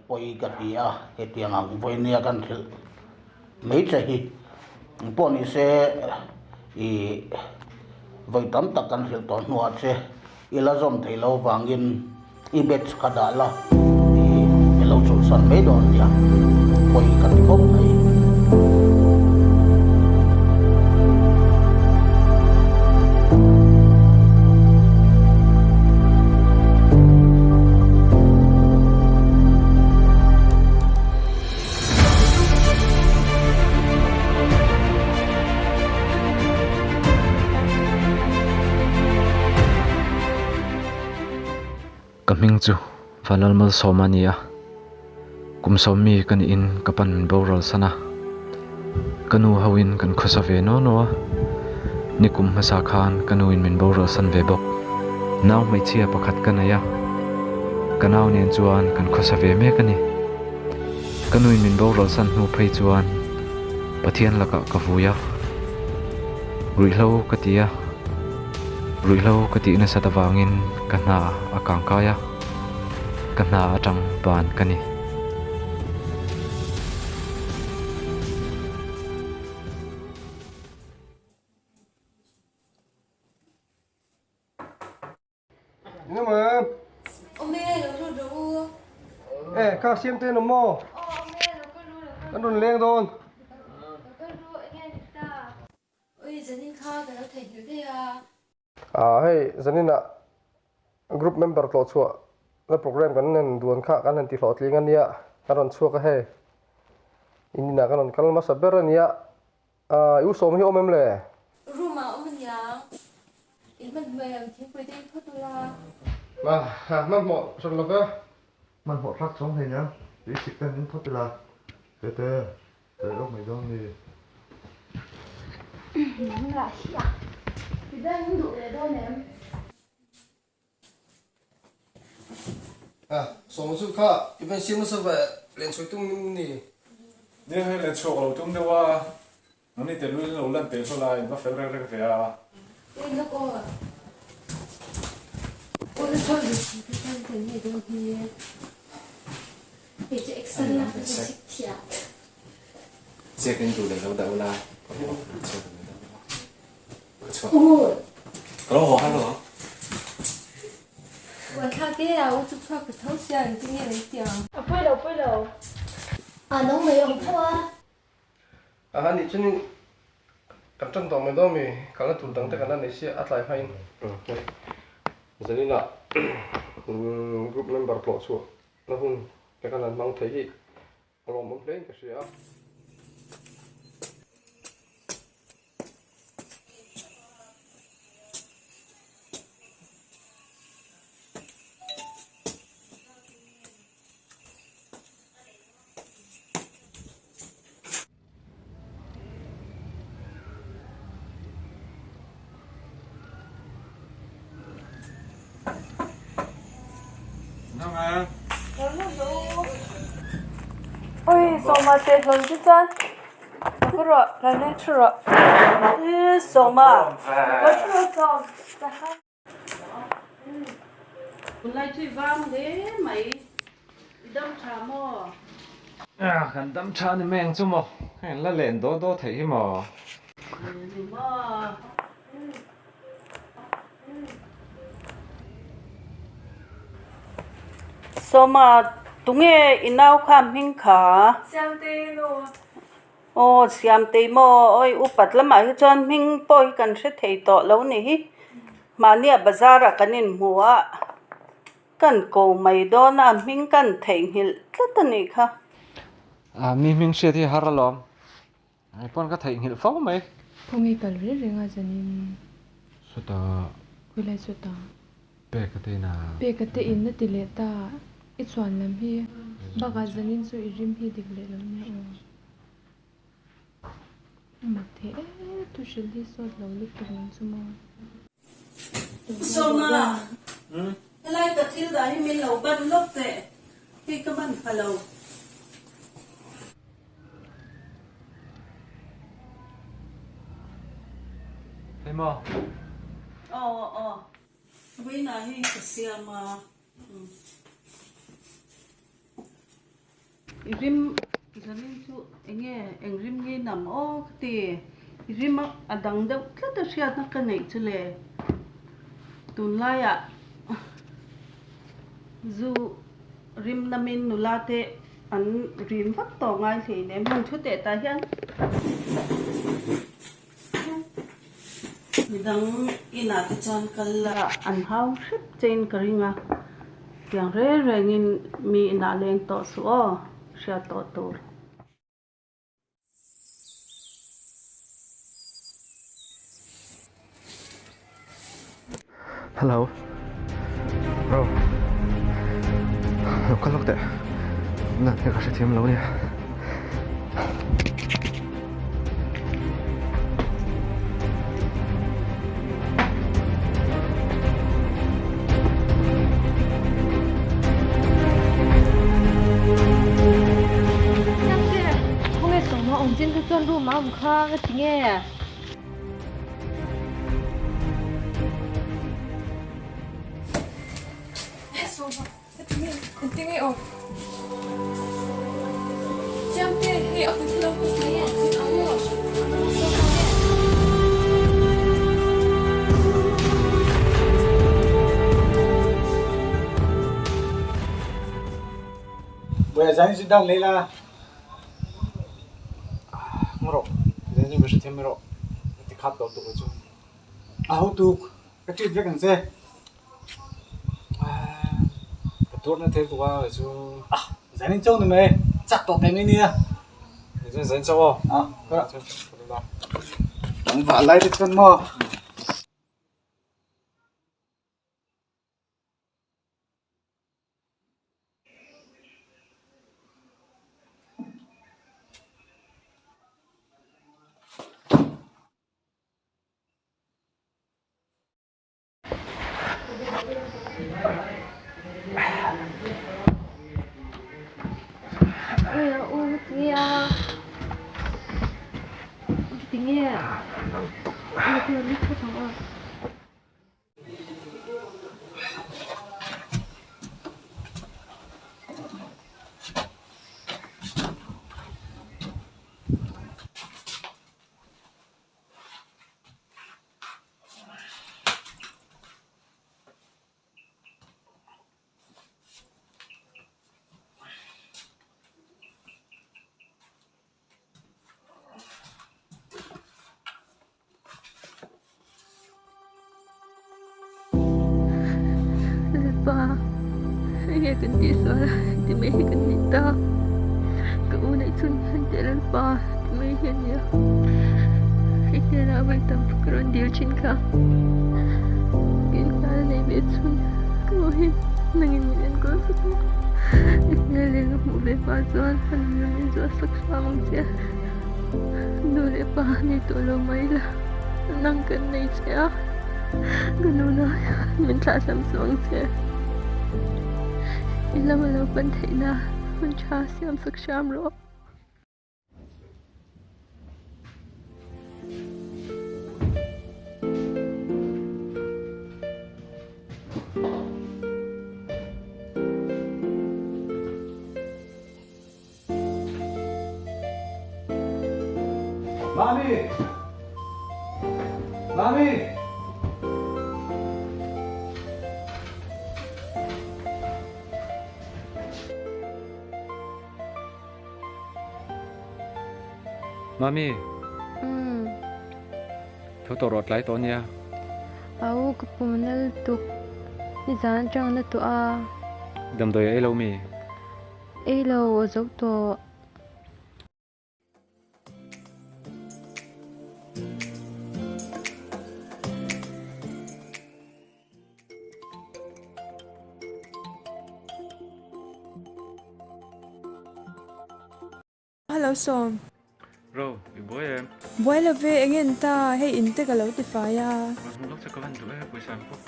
poi ka tia he tiang ang voi nia kan thil mấy hi poni se i voi tam tak kan thil ton nuat se ila zom theilo wangin i bet khada la i lo chul san me don ya poi ka ti khop nei Kaming chu vanal mal somania kum somi kan in kapan boral sana kanu hawin kan khosave no no nikum hasa khan kanu in min boral san ve bok naw mai chia pakhat kanaya kanaw nen chuan kan khosave me kani kanu in min boral san hu phei chuan pathian laka kavuya hrilh katia hrilh kati na sa tawangin kana akang kaya kana atang ban kani nhưng mà ông mẹ nó rồi đủ ê các xem tên nó mò ông mẹ nó có đủ nó đồn lên thôi có đủ anh nghe được ta ôi giờ nên kha cái nó thấy như thế à hey giờ nên là group member lo chua la program kan nen duan kha kan nen ti hlot linga nia karon chua ka he inina karon kalma saber nia u som hi omem le ruma ông mình yang in mình mềm thì quy định thoát ra mà man mo son lo ve man bỏ rắc trong này nhá để xịt tên đến thoát là từ từ từ lúc mày đông đi nóng lại à thì đây không đủ để đâu nè som su kha even sim sa ve len choi tung ni nè hay là chỗ đầu trong đâu à nó đi từ lúc lâu lần từ số lại nó phải ra cái về à ôi nó cô à ôi nó thôi thì cái thế này đâu thì để cho excel là cái gì thiệt che kan tu le lo da la ôi ro ha ro 我看给啊，我就穿个头像，今年没掉。啊，不了不了。啊，侬没用过啊？ ni chen kan chan tong me do mi kan la tul dang te kan nei sia atlai phain giờ nên là group member lo chua nó hun cái kan mang thấy hi rom mong plain cái sia nó mà ôi sao mà tệ hơn chứ chân cái rồi là nên chữa sao mà cái chữa sao lại chơi vang đấy mày đâm trà mò à kan dam cha ni meng chu mo la len do do thei hi mo mò sao mà tung nghe inau kham hing khá Xem tê luôn. ô xiam tê mò ôi upat lắm mà chân hing bôi cần sẽ thấy to lâu nè mà nè bazar à cái nên mua cần cổ mày đó na hing cần thấy hiểu rất là nè kha à mi ming she thi har lom ai pon ka thei hil fo mai không nghĩ cả rồi rồi ngay giờ nên so ta quay lại số ta pe ka te na bé cái tên in nó tỷ lệ ta ít soạn làm hi bác cái giờ nên số irim hi tỷ lệ làm nha mà thế tôi sẽ đi số lâu lúc tôi muốn số mà sao mà lại cái thứ đó thì mình lâu ban lúc thế thì các bạn phải lâu hey mo với này thì cái xe mà rim zanin chu eng rim nge nam o ti rim adang deuh tlata hriat na ka nei chu le tun laia zu rim namin nulate an rim vak to ngai hle ne mong thu te ta hian midang ina te chon kala an hau hrip chen karinga tiang re rengin mi ina leng to su o hria to tur Hello. Bro. Lo kan lok te. Na ke ka thiam lo ni. ông trên cái chân ru mà ông khang cái tiếng nghe tiếng nghe ổn xem thế thì ông cứ lâu cứ thấy à thì ông rồi bây giờ anh đang lấy là moro giờ anh bây giờ thêm moro thì khát đó tụi chú hậu tụ cái chuyện việc anh sẽ cái tuột nó thêm tụi chú giờ anh trông được mấy chắc tụi em đi nè giờ anh trông cái đó anh vả lại thì con mò tiếng nghe nó cứ lít hết xong ba nghe cần tí xóa thì mấy cần tí ta cậu này xuân hân để lên ba thì mấy hiện nhớ khi thế nào vậy tầm còn điều trên cả kiến cả này biết xuân cậu hiện nangin mình có sức nghe lên một bé ba xuân hân lên xuân sắc xa mong chia đôi bé ba này tôi lo mấy là năng cần này chia ganun na mình thả làm xuống chia ilang wala pang tayo na kung siya ang saksyam ro. Mami! Mami! Mami. Thiếu tổ rọt lại tổ nha. Aku kepumenal tuk ni zan chang na tu a. Đầm đôi ấy lâu mi. Ấy lâu ở dấu to. Hello Som. Rồi, bố em. Bố là về anh em ta hay in te kalau te faya. Lúc sẽ có anh tụi em buổi sáng phút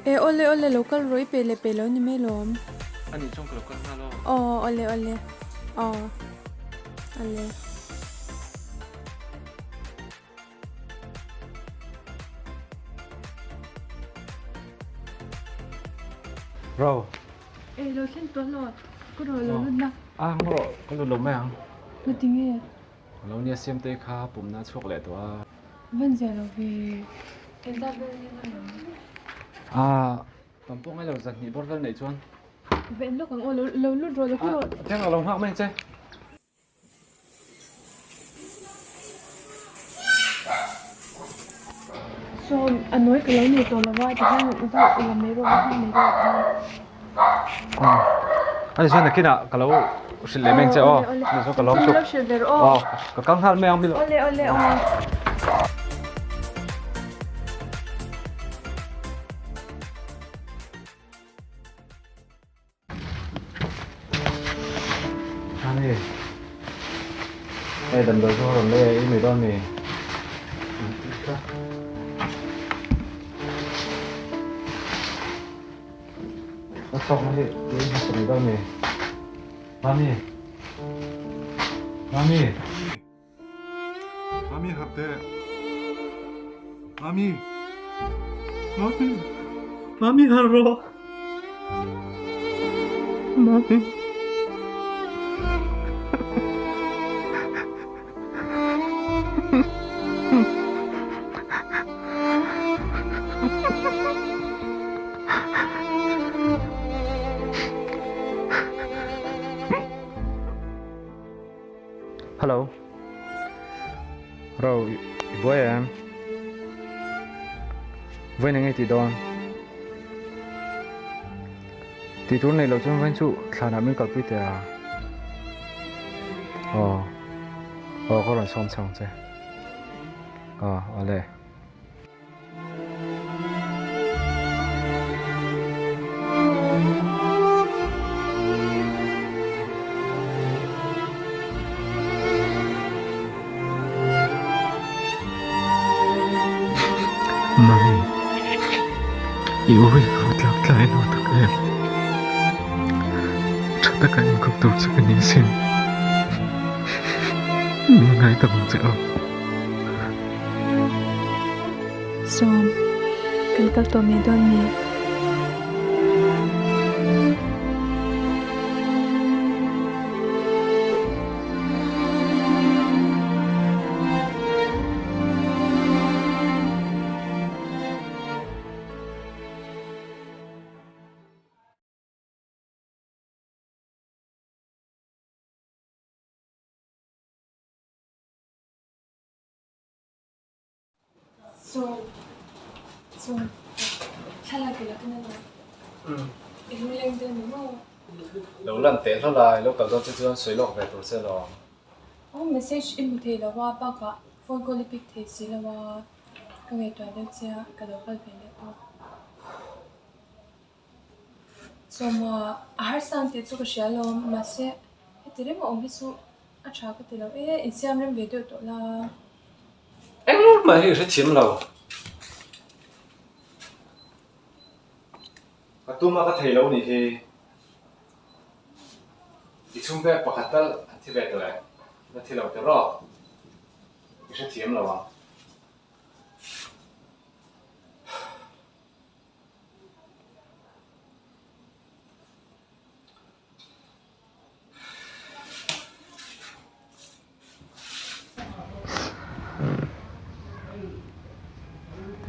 để. Ole local roi pele ni melom. Anh đi trong local na lo. Ole. Ole. Rồi. Lo sen to lo. ก็รอเราลุ้นนะ ang ro kan lo mai ang ไม่ทิ้งเงี้ย lo nia siam te kha pum na chok le to a วันเสาร์เราไปเป็นตาเป็นยังไง tampong ai lo zat ni bor vel nei chuan เป็นลูกของเราลุ้นรอเราก็รอ teng lo hak mai che so อันน้อยกับเราเนี่ยตัวเราว่าจะให้เราไม่รอให้ไม่รอ ani chuan kina ka lo sil le meng che o ni so ka lo chuk เราเชื่อเดี๋ยว ka kang hal me ang bil โอเล่โอเล่อ๋อ ani ai dan do so ron le i me don ni nó xong rồi đi đi đâu nè mami mami mami hấp thế mami mami mami haro mami hello rồi với em với những ngày thì đón thì tuần này lâu trong văn chủ khả năng mình gặp biết à có lần xong xong chứ ở đây mami yêu với một lạc lại nó tất em cho tất cả những công tổ chức nhân sinh mình ngay tập bằng chợ som cần các tổ mẹ đón mẹ soถ้าเราเกิดขึ้นแล้วอีกไม่เล่นเดินหรือว่า lâu lần té thôi lại lúc đầu tôi chưa suy lọc về tổ xe rồi อ๋อ message อินบุเทแล้วว่าป้ากะโฟนก็เลยพิกเทสิแล้วว่าก็เวทตัวเด็กเสียกับเราไปเป็นเด็กตัวสมว่าอาหารสังเกตสุขเสียลมมาเสียที่เรื่องของพิสูอาชาก็ติดแล้วอินเสียมเรื่องวิดีโอตัวละ em mà hiểu sẽ chiếm lầu cái tu mà cái thầy lâu này thì chúng ta bắt hạt tao thì về rồi nó thì lâu tới rồi sẽ chiếm lầu à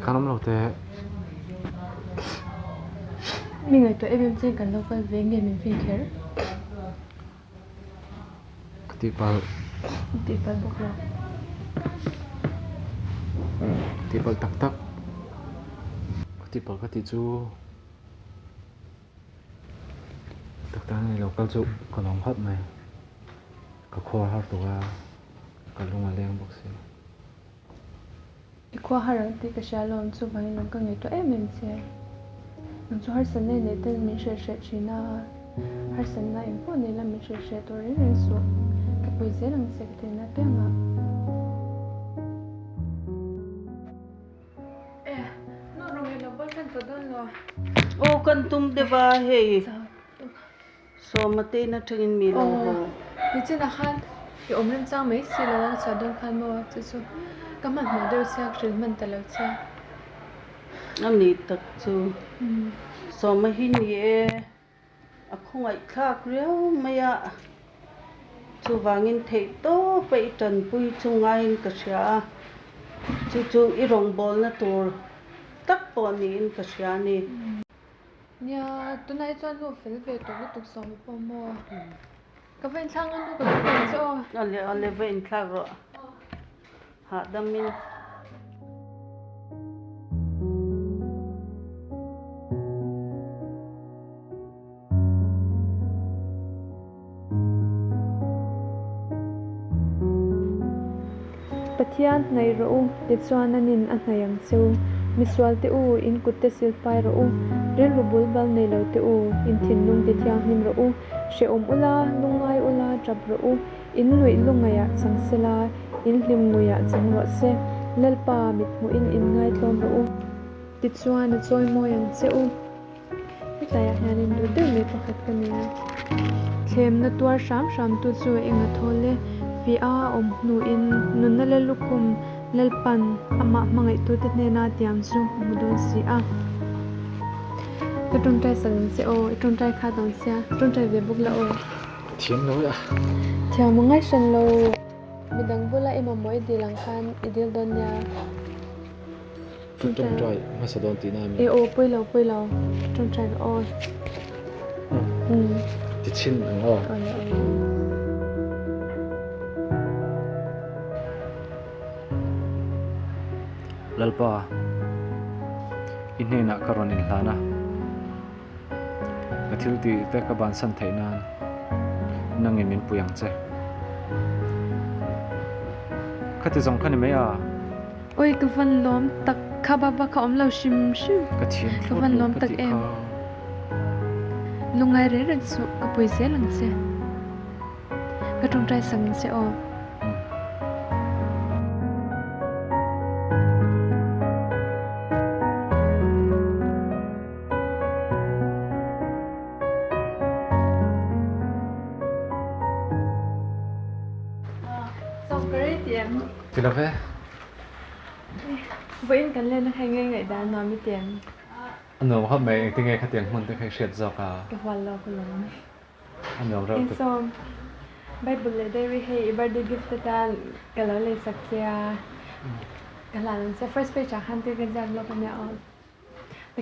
khá lắm lâu thế mình người tụi em chơi gần lâu qua về nghề mình phiền khéo tipal bốc ra tipal tak tak tipal cái tisu tak tak này lâu cái chú còn lòng hấp này cái khoa hấp tụi cái lông aleng bốc xí qua harang ti ka shalom chu vai nong ka ngai to em che nong chu har san nei nei ten min she she china har san na im po nei la min she she to ri ren su ka poi ze rang se te na pe ma no rong e lo bol kan to don lo ô kan tum de va he so mate na thingin mi lo ho ni chen a khan ki omrem chang mai si lo cha don khan mo chu chu kaman model sak hrilh talo cha ani tak chu so ma hin ye a khungai thak riau maya chu wangin thei to pe tan pui chungain ka sia chu I rong bol na tur tak po ni in ka sia ni nya tunai chuan lu fel ve to lu tuk som po mo ka ven thang an lu ka cho ale vein thak ro ha damin pathian nei ro te chuan anin a hnaiang cheu miswal te u in kutte silfai ro ril bul bal nei lo te u in thin nung te thiang hnim ro she ula lungai ula trap ro in lui lungaya changsela in hlim nguya changro se lalpa mit mu in ngai tlom ro ti chuan a choi moyang cheu taya hanin du de me pakhat kania thlem na tuar sham tu chu enga thole via nu in nun le lukum lalpan ama mangai tu te ne na tiam chu mudon si a Trung trai sang se o trung trai kha dong sia trung trai ve buk la o thiam lo ya thia mangai san lo midang bula ema moi dilang khan idil don ya trung trai masadon tina mi e o poi lo trung trai o ti chin ngo lalpa inhena karonin hlana kathilti te ka ban san thainan nangemin puyang che khati jong khani me ya oi tu van lom tak khaba ba ka om lo shim ka thiam tu van lom tak em lungai re ran su ka poi se lang se ka trung trai sang se o tila ve vậy cần lên hay nghe người ta nói với tiền anh nói hấp mày tiếng nghe khát tiếng muốn tới khai sệt do cả cái hoàn lo của lòng anh nói rồi so Bible le đây we hay birthday gift ta cái lo lên sắc xa cái là sẽ first page chẳng hạn cái dạng lo con nhau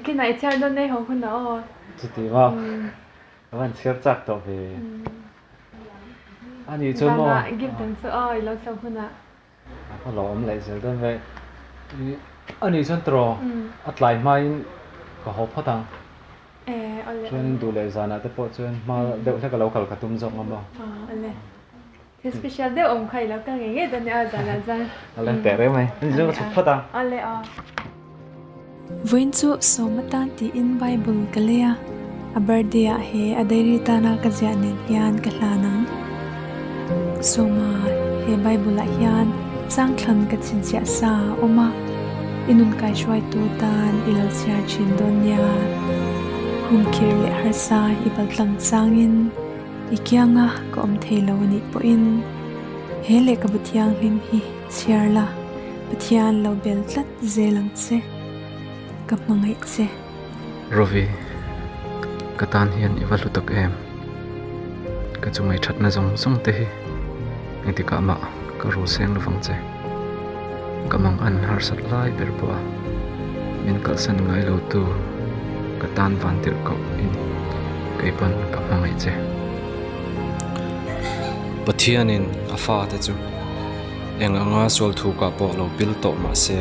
cái này chơi đâu này không nó chỉ tí mà các bạn chia chắc tổ về anh đi chơi mà gift đến số ơi lo sao không ạ có lỗi lại rồi đó vậy anh đi chân trò at lại mai có hộp phát tăng chuyên đủ lệ ra nè tới bộ chuyên mà đều thấy cái lâu khẩu cả tum rộng lắm đâu thì special đều ông khai là cái nghe tên là ra là ra lên tẻ đấy mày anh chưa có phát tăng Vuin chu somatan ti in Bible kalea a birthday a he a diary ta na ka janin hian ka hlanang soma he Bible a hian sang thlan ka chin sia sa oma inun kai shwai tu tan ilal sia chin donya hum khirle har sa ibal tlang changin ikyanga ko om theilo ni po in hele ka buthiang him hi chiarla pathian lo bel tlat zelang che ka mangai che Rovi katan hian iwalu tak em ka chungai thatna zong te hi engti ka ma ka ru seng lovang che kamang an har sat lai berpa min kal san ngai lo tu katan van tir ko in kaipan ka mangai che pathianin afa te chu eng anga sol thu ka po lo bil to ma se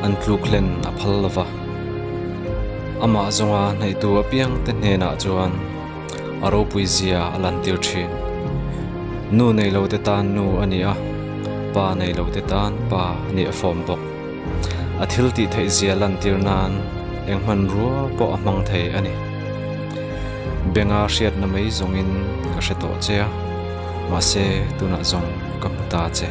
an tluklen a phal lova ama zonga nei tu apiang te hna chuan aro puizia alan tir thin nu nei lo te tan nu ania pa nei lo te tan pa ni form bok a thil ti thei zia lan tir nan eng man ruwa po amang thei ani benga hriat na mei zongin ka hre to chea ma se tuna zong kam ta che